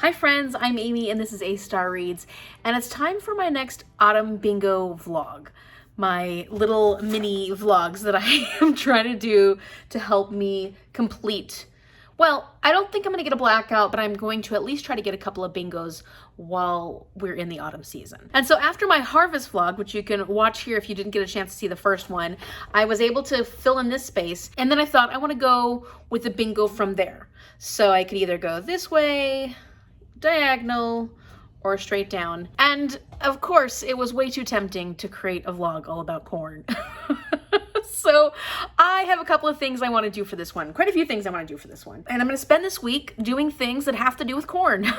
Hi friends, I'm Amy and this is A Star Reads, and it's time for my next autumn bingo vlog. My little mini vlogs that I am trying to do to help me complete. Well, I don't think I'm gonna get a blackout, but I'm going to at least try to get a couple of bingos while we're in the autumn season. And so after my harvest vlog, which you can watch here if you didn't get a chance to see the first one, I was able to fill in this space, and then I thought I wanna go with the bingo from there. So I could either go this way, diagonal, or straight down. And of course, it was way too tempting to create a vlog all about corn. So I have a couple of things I want to do for this one. Quite a few things I want to do for this one. And I'm going to spend this week doing things that have to do with corn.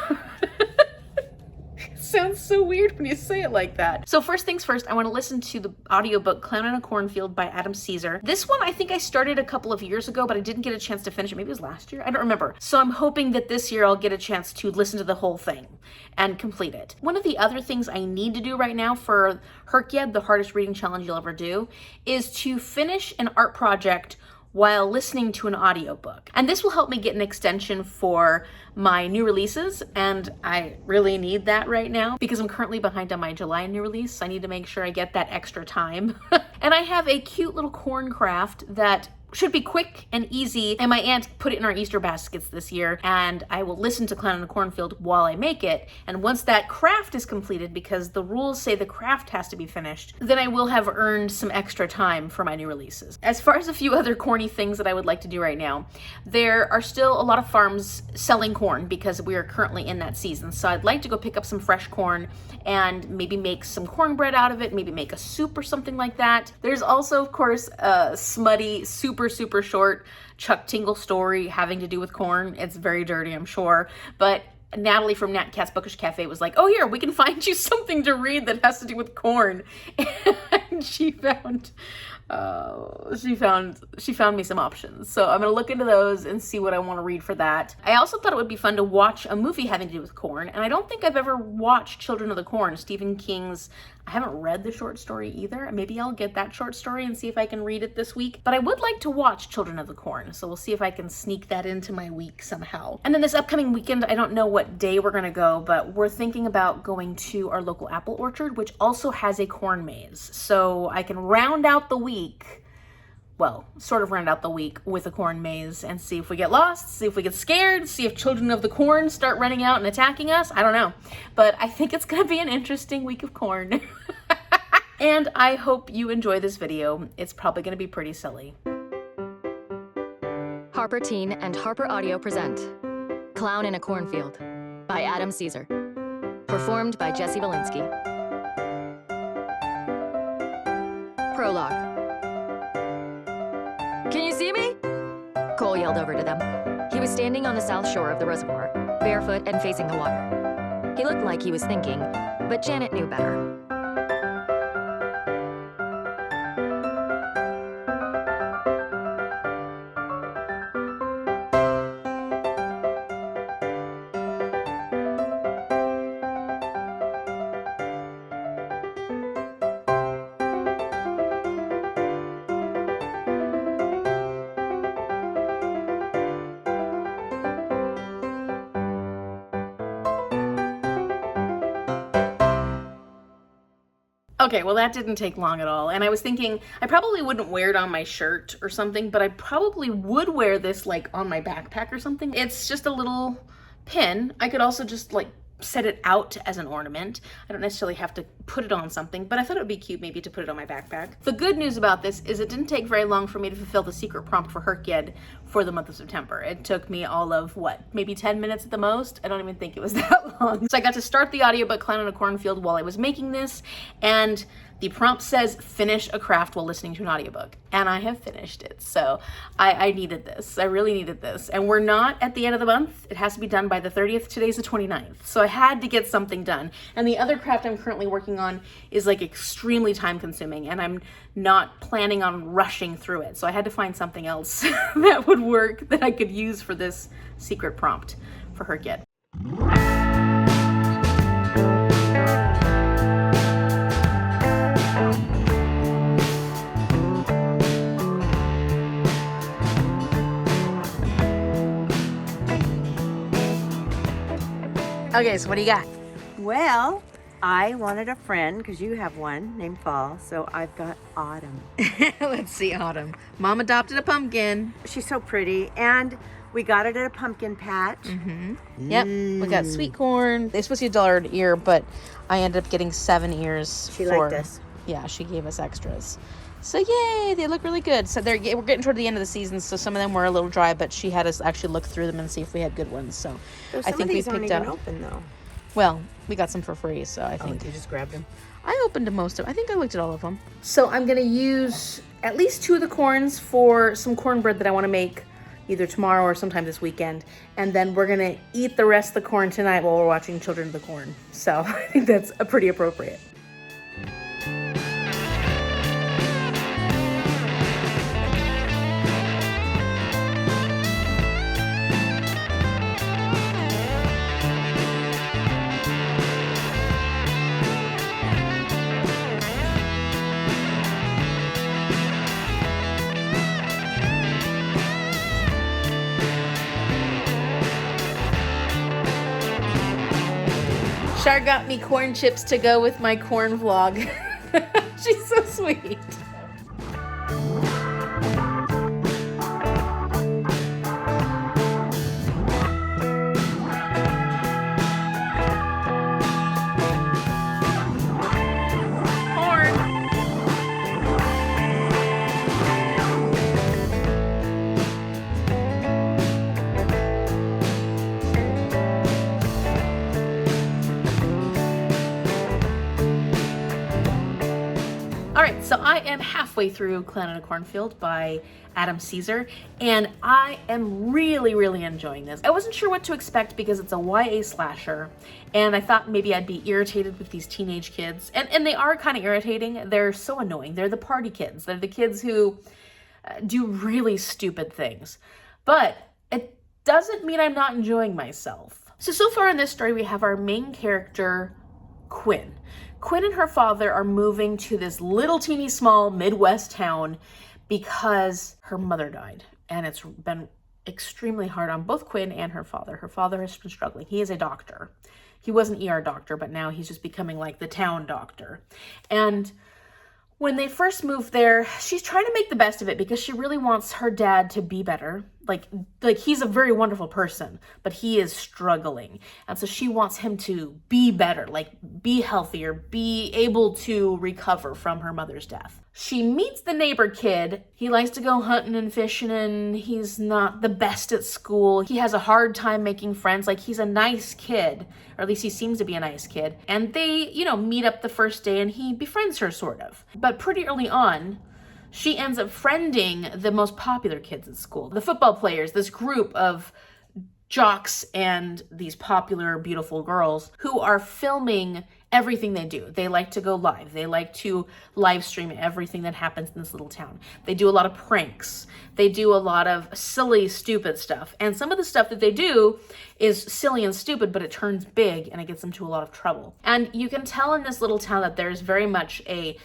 Sounds so weird when you say it like that. So first things first, I want to listen to the audiobook Clown in a Cornfield by Adam Cesare. This one I think I started a couple of years ago, but I didn't get a chance to finish it. Maybe it was last year. I don't remember. So I'm hoping that this year I'll get a chance to listen to the whole thing and complete it. One of the other things I need to do right now for Herkyed, the hardest reading challenge you'll ever do, is to finish an art project while listening to an audiobook. And this will help me get an extension for my new releases, and I really need that right now because I'm currently behind on my July new release. I need to make sure I get that extra time. And I have a cute little corn craft that should be quick and easy, and my aunt put it in our Easter baskets this year, and I will listen to Clown in a Cornfield while I make it. And once that craft is completed, because the rules say the craft has to be finished, then I will have earned some extra time for my new releases. As far as a few other corny things that I would like to do right now, there are still a lot of farms selling corn because we are currently in that season. So I'd like to go pick up some fresh corn and maybe make some cornbread out of it, maybe make a soup or something like that. There's also, of course, a smutty, super short Chuck Tingle story having to do with corn. It's very dirty, I'm sure, but Natalie from Nat Cat's Bookish Cafe was like, oh, here, we can find you something to read that has to do with corn. And she found me some options. So I'm gonna look into those and see what I want to read for that. I also thought it would be fun to watch a movie having to do with corn, and I don't think I've ever watched Children of the Corn, Stephen King's. I haven't read the short story either. Maybe I'll get that short story and see if I can read it this week. But I would like to watch Children of the Corn, so we'll see if I can sneak that into my week somehow. And then this upcoming weekend, I don't know what day we're gonna go, but we're thinking about going to our local apple orchard, which also has a corn maze. So I can round out the week, well, sort of round out the week with a corn maze and see if we get lost, see if we get scared, see if Children of the Corn start running out and attacking us. I don't know, but I think it's gonna be an interesting week of corn. And I hope you enjoy this video. It's probably gonna be pretty silly. Harper Teen and Harper Audio present Clown in a Cornfield by Adam Cesare. Performed by Jesse Valinsky. Prologue. Can you see me? Cole yelled over to them. He was standing on the south shore of the reservoir, barefoot and facing the water. He looked like he was thinking, but Janet knew better. Okay, well that didn't take long at all. And I was thinking I probably wouldn't wear it on my shirt or something, but I probably would wear this like on my backpack or something. It's just a little pin. I could also just like set it out as an ornament. I don't necessarily have to put it on something, but I thought it would be cute maybe to put it on my backpack. The good news about this is it didn't take very long for me to fulfill the secret prompt for Herkyed for the month of September. It took me all of, what, maybe 10 minutes at the most? I don't even think it was that long. So I got to start the audiobook Clown in a Cornfield while I was making this, and the prompt says finish a craft while listening to an audiobook, and I have finished it. So I needed this. I really needed this. And we're not at the end of the month. It has to be done by the 30th. Today's the 29th. So I had to get something done. And the other craft I'm currently working on is like extremely time consuming, and I'm not planning on rushing through it. So I had to find something else that would work that I could use for this secret prompt for Herkyed. Okay, so what do you got? Well, I wanted a friend because you have one named Fall, so I've got Autumn. Let's see, Autumn. Mom adopted a pumpkin. She's so pretty, and we got it at a pumpkin patch. Yep, we got sweet corn. They're supposed to be $1 an ear, but I ended up getting 7 ears. She liked us. Yeah, she gave us extras. So yay, they look really good. So we're getting toward the end of the season, so some of them were a little dry, but she had us actually look through them and see if we had good ones. So I think we picked up. Open though. Well, we got some for free, so I think you just grabbed them. I opened most of. I think I looked at all of them. So I'm gonna use at least 2 of the corns for some cornbread that I want to make either tomorrow or sometime this weekend, and then we're gonna eat the rest of the corn tonight while we're watching Children of the Corn. So I think that's pretty appropriate. Char got me corn chips to go with my corn vlog. She's so sweet. So I am halfway through Clown in a Cornfield by Adam Cesare, and I am really, really enjoying this. I wasn't sure what to expect because it's a YA slasher, and I thought maybe I'd be irritated with these teenage kids, and they are kind of irritating. They're so annoying. They're the party kids. They're the kids who do really stupid things, but it doesn't mean I'm not enjoying myself. So far in this story, we have our main character, Quinn. Quinn and her father are moving to this little teeny small Midwest town because her mother died. And it's been extremely hard on both Quinn and her father. Her father has been struggling. He is a doctor. He was an ER doctor, but now he's just becoming like the town doctor. And when they first moved there, she's trying to make the best of it because she really wants her dad to be better. Like he's a very wonderful person, but he is struggling. And so she wants him to be better, like be healthier, be able to recover from her mother's death. She meets the neighbor kid. He likes to go hunting and fishing, and he's not the best at school. He has a hard time making friends. Like, he's a nice kid, or at least he seems to be a nice kid. And they, meet up the first day, and he befriends her, sort of. But pretty early on, she ends up friending the most popular kids at school. The football players, this group of jocks and these popular, beautiful girls who are filming everything they do. They like to go live. They like to live stream everything that happens in this little town. They do a lot of pranks. They do a lot of silly, stupid stuff. And some of the stuff that they do is silly and stupid, but it turns big and it gets them to a lot of trouble. And you can tell in this little town that there's very much a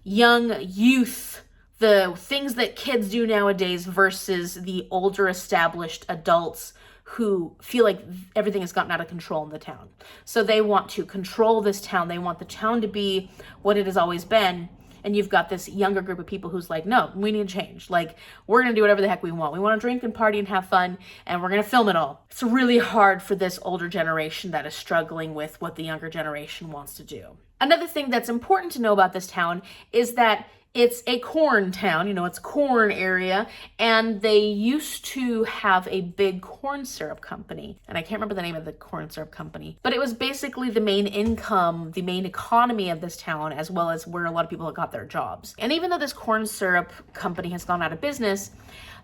young youth, the things that kids do nowadays versus the older established adults who feel like everything has gotten out of control in the town. So they want to control this town. They want the town to be what it has always been. And you've got this younger group of people who's like, no, we need to change. Like, we're going to do whatever the heck we want. We want to drink and party and have fun, and we're going to film it all. It's really hard for this older generation that is struggling with what the younger generation wants to do. Another thing that's important to know about this town is that it's a corn town, it's corn area, and they used to have a big corn syrup company. And I can't remember the name of the corn syrup company, but it was basically the main income, the main economy of this town, as well as where a lot of people got their jobs. And even though this corn syrup company has gone out of business,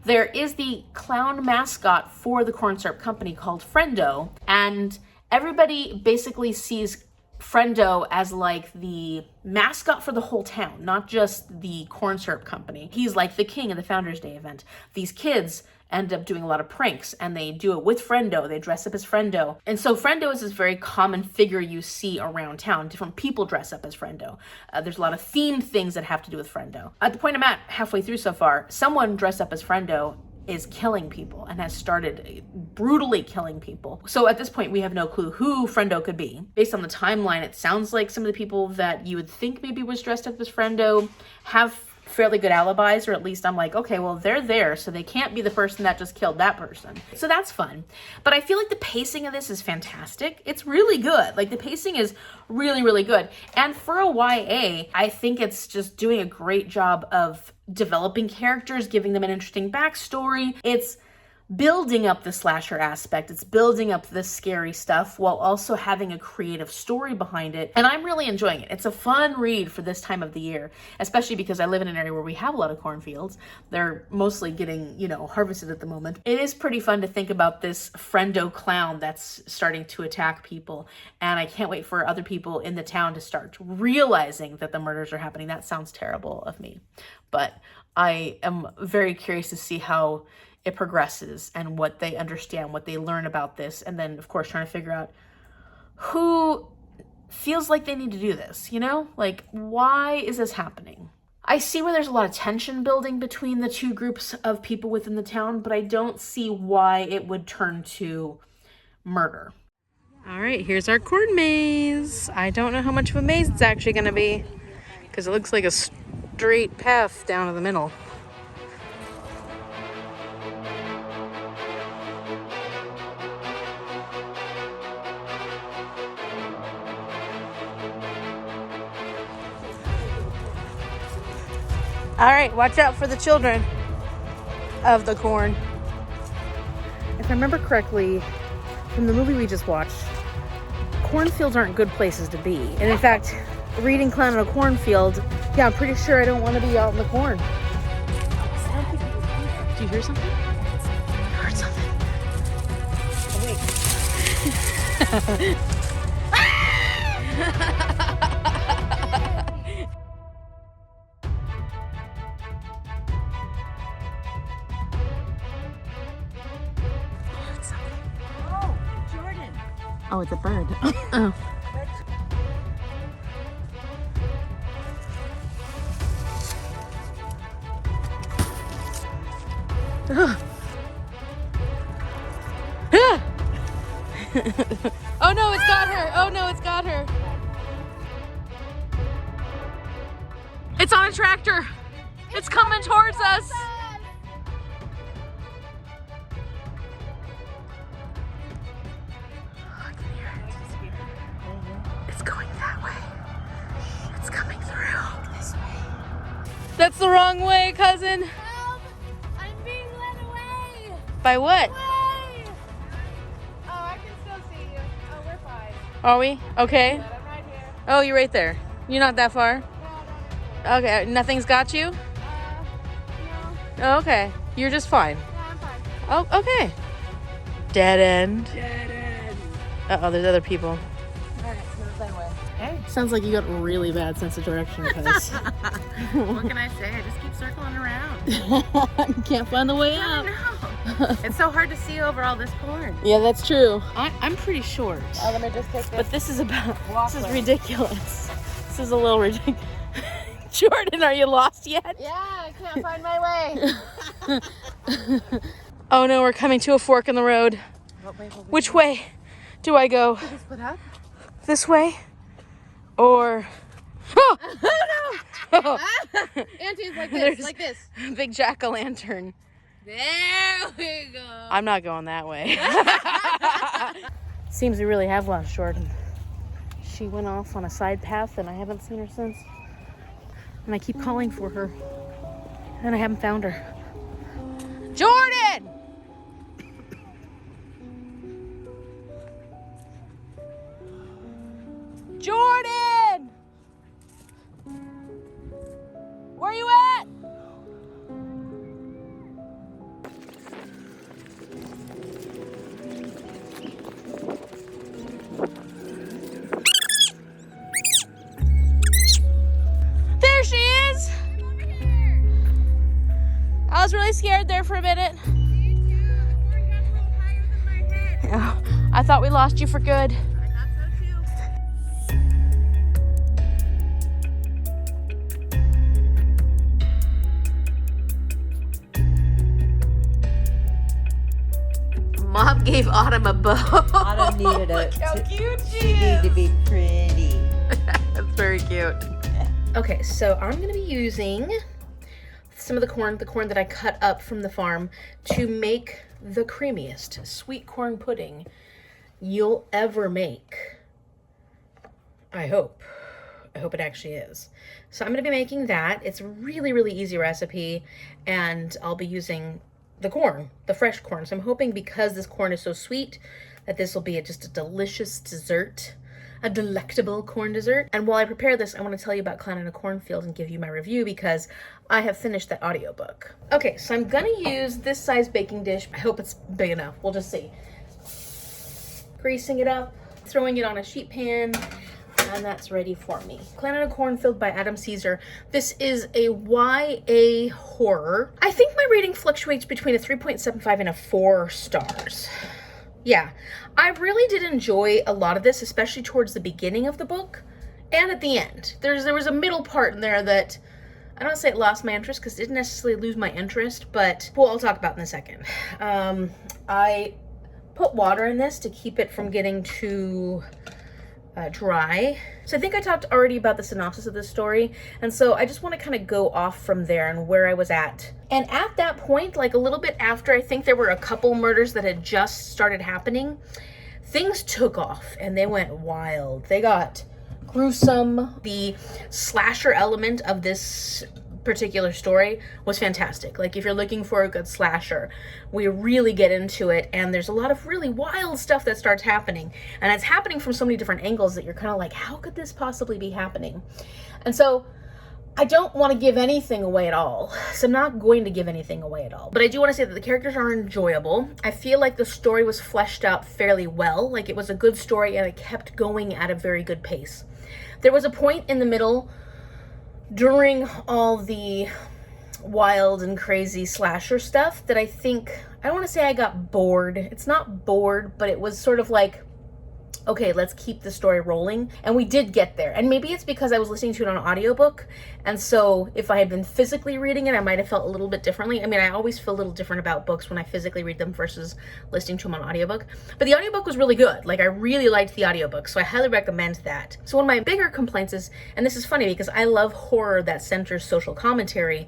there is the clown mascot for the corn syrup company called Friendo, and everybody basically sees Friendo as like the mascot for the whole town, not just the corn syrup company. He's like the king of the Founders Day event. These kids end up doing a lot of pranks, and they do it with Friendo. They dress up as Friendo. And so Friendo is this very common figure you see around town. Different people dress up as Friendo. There's a lot of themed things that have to do with Friendo. At the point I'm at halfway through so far, someone dressed up as Friendo is killing people and has started brutally killing people. So at this point, we have no clue who Friendo could be. Based on the timeline, it sounds like some of the people that you would think maybe was dressed up as Friendo have fairly good alibis, or at least I'm like, okay, well, they're there, so they can't be the person that just killed that person. So that's fun. But I feel like the pacing of this is fantastic. It's really good. Like, the pacing is really, really good. And for a YA, I think it's just doing a great job of developing characters, giving them an interesting backstory. It's building up the slasher aspect. It's building up the scary stuff while also having a creative story behind it. And I'm really enjoying it. It's a fun read for this time of the year, especially because I live in an area where we have a lot of cornfields. They're mostly getting, harvested at the moment. It is pretty fun to think about this Friendo clown that's starting to attack people. And I can't wait for other people in the town to start realizing that the murders are happening. That sounds terrible of me, but I am very curious to see how it progresses and what they understand, what they learn about this. And then, of course, trying to figure out who feels like they need to do this, Like, why is this happening? I see where there's a lot of tension building between the two groups of people within the town, but I don't see why it would turn to murder. All right, here's our corn maze. I don't know how much of a maze it's actually going to be because it looks like a straight path down to the middle. All right, watch out for the children of the corn. If I remember correctly, from the movie we just watched, cornfields aren't good places to be. And in fact, reading Clown in a Cornfield, yeah, I'm pretty sure I don't want to be out in the corn. Do you hear something? I heard something. Oh, wait. Oh, it's a bird. Oh. Oh no, it's got her. Oh no, it's got her. It's on a tractor. It's coming towards us. That's the wrong way, cousin. Help! I'm being led away! By what? Away! Oh, I can still see you. Oh, we're fine. Are we? Okay. But I'm right here. Oh, you're right there. You're not that far? No, no. Okay, nothing's got you? No. Oh, okay. You're just fine. Yeah, I'm fine. Oh, okay. Dead end. Dead end. Uh-oh, there's other people. Alright, move that way. Sounds like you got a really bad sense of direction, cuz. What can I say? I just keep circling around. Can't find the way I out. know. It's so hard to see over all this corn. Yeah, that's true. I'm pretty short. Oh, let me just take this. But this is Walkway. this is ridiculous. This is a little ridiculous. Jordan, are you lost yet? Yeah, I can't find my way. Oh no, we're coming to a fork in the road. Which way do I go? Split up? This way? Or... Oh! Oh, Auntie's like There's- this, like this. Big jack-o'-lantern. There we go. I'm not going that way. Seems we really have lost Jordan. She went off on a side path and I haven't seen her since. And I keep calling for her. And I haven't found her. Jordan! Jordan! Where you at? There she is! I was really scared there for a minute. Oh, I thought we lost you for good. Mom gave Autumn a bow. Autumn needed Look how cute she needed to is. be pretty. That's very cute. Okay, so I'm gonna be using some of the corn that I cut up from the farm to make the creamiest sweet corn pudding you'll ever make. I hope it actually is. So I'm gonna be making that. It's a really, really easy recipe, and I'll be using the corn, the fresh corn. So I'm hoping because this corn is so sweet that this will be just a delicious dessert, a delectable corn dessert. And while I prepare this, I want to tell you about Clown in a Cornfield and give you my review because I have finished that audiobook. Okay, so I'm gonna use this size baking dish. I hope it's big enough. We'll just see. Greasing it up, throwing it on a sheet pan, and that's ready for me. Clown in a Cornfield by Adam Cesare. This is a YA horror. I think my rating fluctuates between a 3.75 and a 4 stars. Yeah, I really did enjoy a lot of this, especially towards the beginning of the book and at the end. There was a middle part in there that, I don't want to say it lost my interest because it didn't necessarily lose my interest, but well, I'll talk about in a second. I put water in this to keep it from getting too dry. So I think I talked already about the synopsis of this story, and so I just want to kind of go off from there and where I was at. And at that point, like a little bit after, I think there were a couple murders that had just started happening, things took off and they went wild. They got gruesome. The slasher element of this particular story was fantastic. Like if you're looking for a good slasher, we really get into it, and there's a lot of really wild stuff that starts happening, and it's happening from so many different angles that you're kind of like, how could this possibly be happening? And so I don't want to give anything away at all, so I'm not going to give anything away at all, but I do want to say that the characters are enjoyable. I feel like the story was fleshed out fairly well. Like it was a good story and it kept going at a very good pace. There was a point in the middle during all the wild and crazy slasher stuff that I don't want to say I got bored. It's not bored, but it was sort of like, okay, let's keep the story rolling. And we did get there. And maybe it's because I was listening to it on an audiobook. And so if I had been physically reading it, I might have felt a little bit differently. I mean, I always feel a little different about books when I physically read them versus listening to them on audiobook. But the audiobook was really good. Like I really liked the audiobook, so I highly recommend that. So one of my bigger complaints is, and this is funny because I love horror that centers social commentary,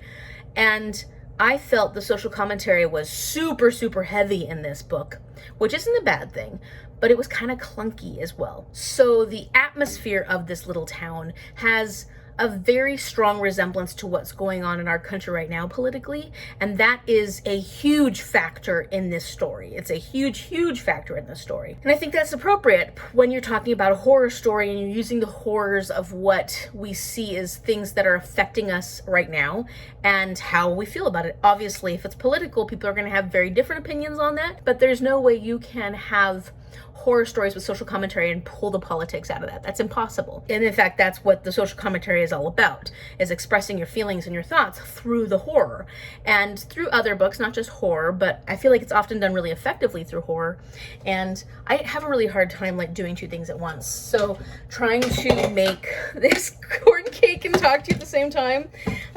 and I felt the social commentary was super, super heavy in this book, which isn't a bad thing, but it was kind of clunky as well. So the atmosphere of this little town has a very strong resemblance to what's going on in our country right now politically, and that is a huge factor in this story. It's a huge, huge factor in this story. And I think that's appropriate when you're talking about a horror story and you're using the horrors of what we see as things that are affecting us right now and how we feel about it. Obviously, if it's political, people are going to have very different opinions on that, but there's no way you can have horror stories with social commentary and pull the politics out of that. That's impossible. And in fact, that's what the social commentary is all about, is expressing your feelings and your thoughts through the horror and through other books, not just horror, but I feel like it's often done really effectively through horror. And I have a really hard time like doing two things at once. So trying to make this corn cake and talk to you at the same time,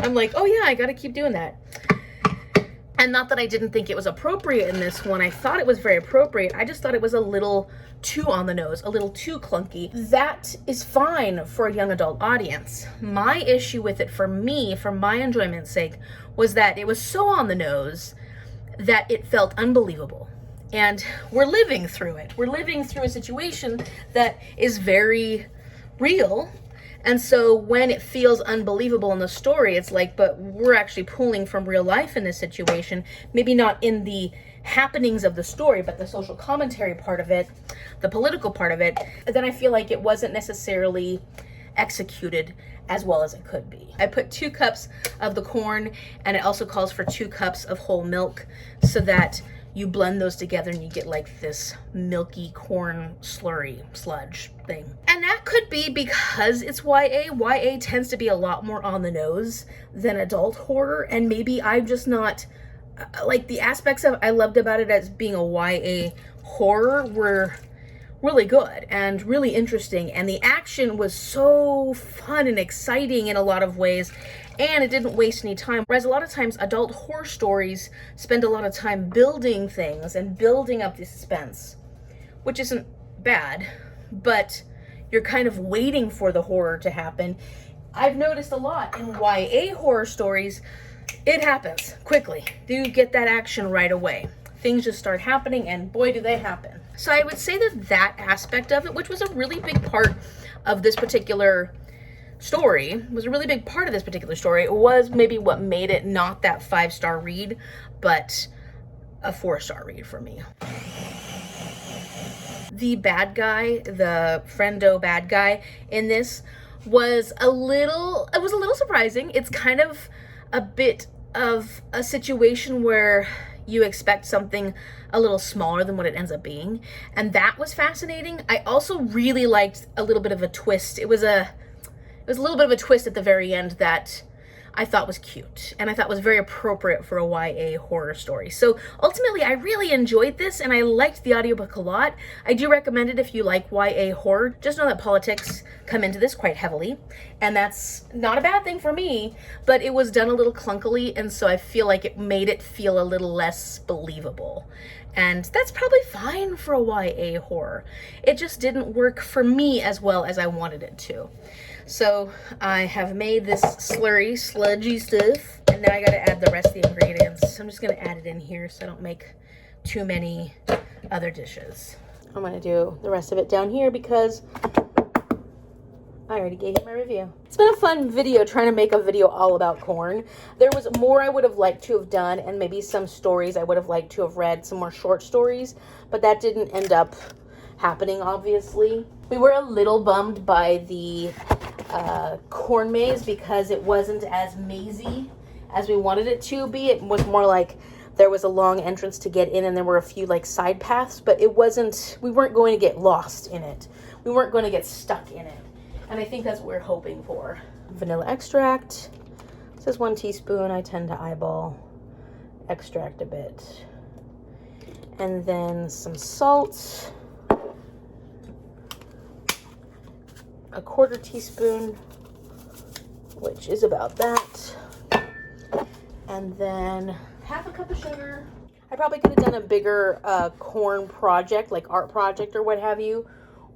I'm like, oh yeah, I gotta keep doing that. And not that I didn't think it was appropriate in this one. I thought it was very appropriate. I just thought it was a little too on the nose, a little too clunky. That is fine for a young adult audience. My issue with it, for me, for my enjoyment's sake, was that it was so on the nose that it felt unbelievable. And we're living through it. We're living through a situation that is very real. And so when it feels unbelievable in the story, it's like, but we're actually pulling from real life in this situation. Maybe not in the happenings of the story, but the social commentary part of it, the political part of it. Then I feel like it wasn't necessarily executed as well as it could be. I put 2 cups of the corn, and it also calls for 2 cups of whole milk so that you blend those together and you get like this milky corn sludge thing. And that could be because it's YA. YA tends to be a lot more on the nose than adult horror, and maybe I'm just not, like the aspects of I loved about it as being a YA horror were really good and really interesting, and the action was so fun and exciting in a lot of ways, and it didn't waste any time. Whereas a lot of times adult horror stories spend a lot of time building things and building up the suspense, which isn't bad, but you're kind of waiting for the horror to happen. I've noticed a lot in YA horror stories, it happens quickly. You get that action right away. Things just start happening, and boy, do they happen. So I would say that that aspect of it, which was a really big part of this particular story, was maybe what made it not that 5-star read, but a 4-star read for me. The bad guy, the friendo bad guy in this was a little surprising. It's kind of a bit of a situation where you expect something a little smaller than what it ends up being, and that was fascinating. I also really liked a little bit of a twist. It was a little bit of a twist at the very end that I thought was cute, and I thought was very appropriate for a YA horror story. So ultimately, I really enjoyed this, and I liked the audiobook a lot. I do recommend it if you like YA horror. Just know that politics come into this quite heavily, and that's not a bad thing for me, but it was done a little clunkily, and so I feel like it made it feel a little less believable. And that's probably fine for a YA horror. It just didn't work for me as well as I wanted it to. So I have made this sludgy stuff, and now I gotta add the rest of the ingredients. I'm just gonna add it in here so I don't make too many other dishes. I'm gonna do the rest of it down here because I already gave you my review. It's been a fun video trying to make a video all about corn. There was more I would have liked to have done, and maybe some stories I would have liked to have read, some more short stories, but that didn't end up happening, obviously. We were a little bummed by the corn maze because it wasn't as mazy as we wanted it to be. It was more like there was a long entrance to get in, and there were a few like side paths, but we weren't going to get lost in it. We weren't going to get stuck in it. And I think that's what we're hoping for. Vanilla extract. This is 1 teaspoon. I tend to eyeball extract a bit. And then some salt. 1/4 teaspoon, which is about that. And then 1/2 cup of sugar. I probably could have done a bigger corn project, like art project or what have you,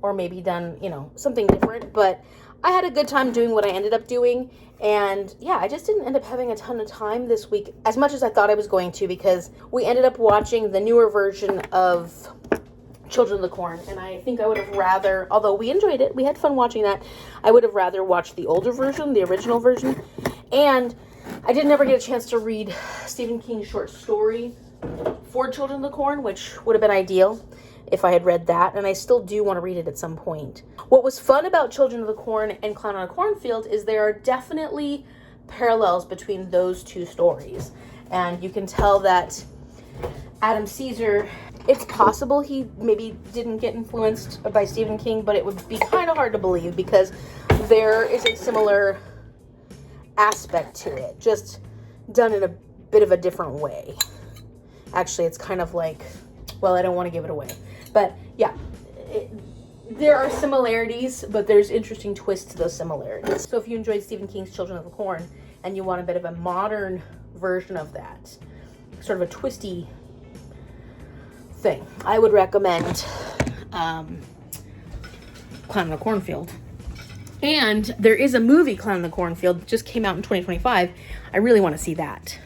or maybe done, something different, but I had a good time doing what I ended up doing. And yeah, I just didn't end up having a ton of time this week as much as I thought I was going to, because we ended up watching the newer version of Children of the Corn, and I think I would have rather, although we enjoyed it, we had fun watching that, I would have rather watched the older version, the original version. And I did never get a chance to read Stephen King's short story for Children of the Corn, which would have been ideal if I had read that, and I still do want to read it at some point. What was fun about Children of the Corn and Clown on a Cornfield is there are definitely parallels between those two stories, and you can tell that Adam Cesare, it's possible he maybe didn't get influenced by Stephen King, but it would be kind of hard to believe because there is a similar aspect to it, just done in a bit of a different way. Actually, it's kind of like, well, I don't want to give it away, but yeah, there are similarities, but there's interesting twists to those similarities. So if you enjoyed Stephen King's Children of the Corn and you want a bit of a modern version of that, sort of a twisty thing, I would recommend Clown on the Cornfield. And there is a movie, Clown on the Cornfield, that just came out in 2025. I really want to see that.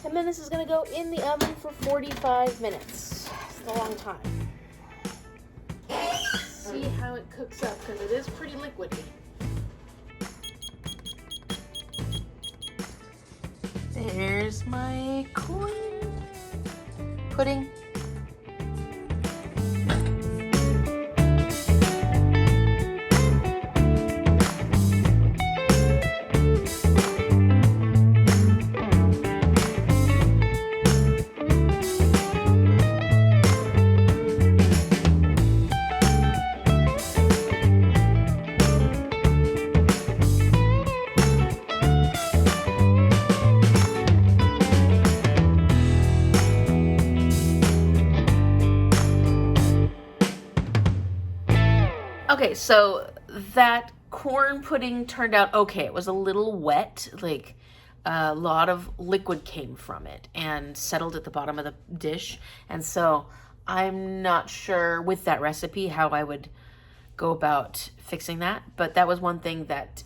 And then this is going to go in the oven for 45 minutes. It's a long time. See how it cooks up, because it is pretty liquidy. There's my corn pudding. So that corn pudding turned out okay. It was a little wet, like a lot of liquid came from it and settled at the bottom of the dish. And so I'm not sure with that recipe how I would go about fixing that. But that was one thing that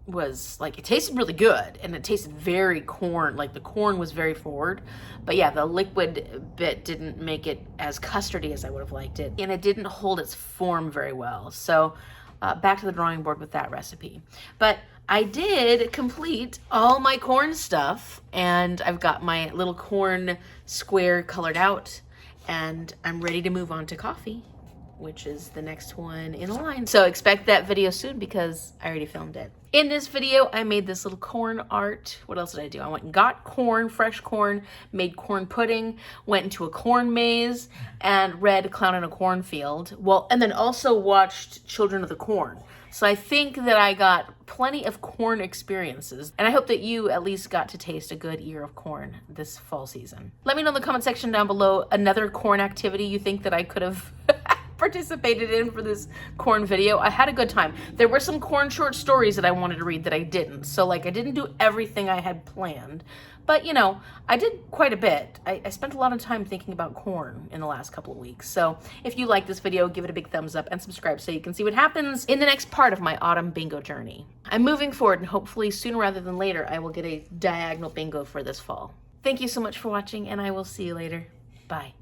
was like, it tasted really good and it tasted very corn, like the corn was very forward. But yeah, the liquid bit didn't make it as custardy as I would have liked it. And it didn't hold its form very well. So back to the drawing board with that recipe. But I did complete all my corn stuff and I've got my little corn square colored out and I'm ready to move on to coffee, which is the next one in line. So expect that video soon because I already filmed it. In this video, I made this little corn art. What else did I do? I went and got corn, fresh corn, made corn pudding, went into a corn maze, and read Clown in a Cornfield. Well, and then also watched Children of the Corn. So I think that I got plenty of corn experiences, and I hope that you at least got to taste a good ear of corn this fall season. Let me know in the comment section down below another corn activity you think that I could have participated in for this corn video. I had a good time. There were some corn short stories that I wanted to read that I didn't. So like I didn't do everything I had planned, but you know, I did quite a bit. I spent a lot of time thinking about corn in the last couple of weeks. So if you like this video, give it a big thumbs up and subscribe so you can see what happens in the next part of my autumn bingo journey. I'm moving forward and hopefully sooner rather than later, I will get a diagonal bingo for this fall. Thank you so much for watching and I will see you later. Bye.